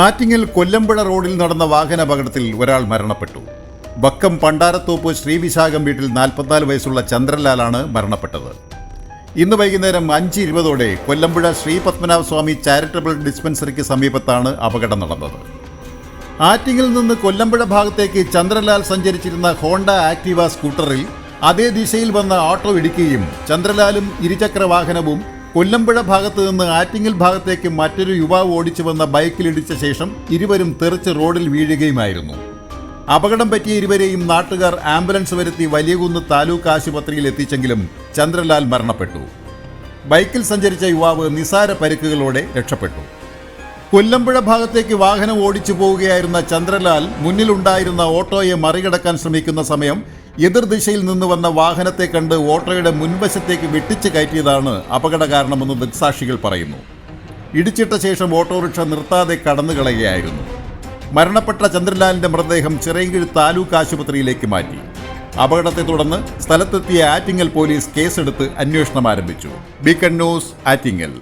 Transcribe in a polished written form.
ആറ്റിങ്ങൽ കൊല്ലമ്പുഴ റോഡിൽ നടന്ന വാഹനാപകടത്തിൽ ഒരാൾ മരണപ്പെട്ടു. വക്കം പണ്ടാരത്തോപ്പ് ശ്രീവിശാഖം വീട്ടിൽ 44 വയസ്സുള്ള ചന്ദ്രലാലാണ് മരണപ്പെട്ടത്. ഇന്ന് വൈകുന്നേരം 5:20 കൊല്ലമ്പുഴ ശ്രീ പത്മനാഭസ്വാമി ചാരിറ്റബിൾ ഡിസ്പെൻസറിക്ക് സമീപത്താണ് അപകടം നടന്നത്. ആറ്റിങ്ങിൽ നിന്ന് കൊല്ലമ്പുഴ ഭാഗത്തേക്ക് ചന്ദ്രലാൽ സഞ്ചരിച്ചിരുന്ന ഹോണ്ട ആക്റ്റീവ സ്കൂട്ടറിൽ അതേ ദിശയിൽ വന്ന ഓട്ടോ ഇടിക്കുകയും ചന്ദ്രലാലും ഇരുചക്ര വാഹനവും കൊല്ലമ്പുഴ ഭാഗത്ത് നിന്ന് ആറ്റിങ്ങൽ ഭാഗത്തേക്ക് മറ്റൊരു യുവാവ് ഓടിച്ചു വന്ന ബൈക്കിലിടിച്ച ശേഷം ഇരുവരും തെറിച്ച് റോഡിൽ വീഴുകയുമായിരുന്നു. അപകടം പറ്റിയ ഇരുവരെയും നാട്ടുകാർ ആംബുലൻസ് വരുത്തി വലിയകുന്ന് താലൂക്ക് ആശുപത്രിയിൽ എത്തിച്ചെങ്കിലും ചന്ദ്രലാൽ മരണപ്പെട്ടു. ബൈക്കിൽ സഞ്ചരിച്ച യുവാവ് നിസാര പരിക്കുകളോടെ രക്ഷപ്പെട്ടു. കൊല്ലമ്പുഴ ഭാഗത്തേക്ക് വാഹനം ഓടിച്ചു പോവുകയായിരുന്ന ചന്ദ്രലാൽ മുന്നിലുണ്ടായിരുന്ന ഓട്ടോയെ മറികടക്കാൻ ശ്രമിക്കുന്ന സമയം എതിർദിശയിൽ നിന്ന് വന്ന വാഹനത്തെ കണ്ട് ഓട്ടോയുടെ മുൻവശത്തേക്ക് വെട്ടിച്ച് കയറ്റിയതാണ് അപകട കാരണമെന്ന് ദൃക്സാക്ഷികൾ പറയുന്നു. ഇടിച്ചിട്ട ശേഷം ഓട്ടോറിക്ഷ നിർത്താതെ കടന്നുകളയുകയായിരുന്നു. മരണപ്പെട്ട ചന്ദ്രലാലിന്റെ മൃതദേഹം ചിറയൻകീഴ് താലൂക്ക് ആശുപത്രിയിലേക്ക് മാറ്റി. അപകടത്തെ തുടർന്ന് സ്ഥലത്തെത്തിയ ആറ്റിങ്ങൽ പോലീസ് കേസെടുത്ത് അന്വേഷണം ആരംഭിച്ചു. Beacon news, Attingal.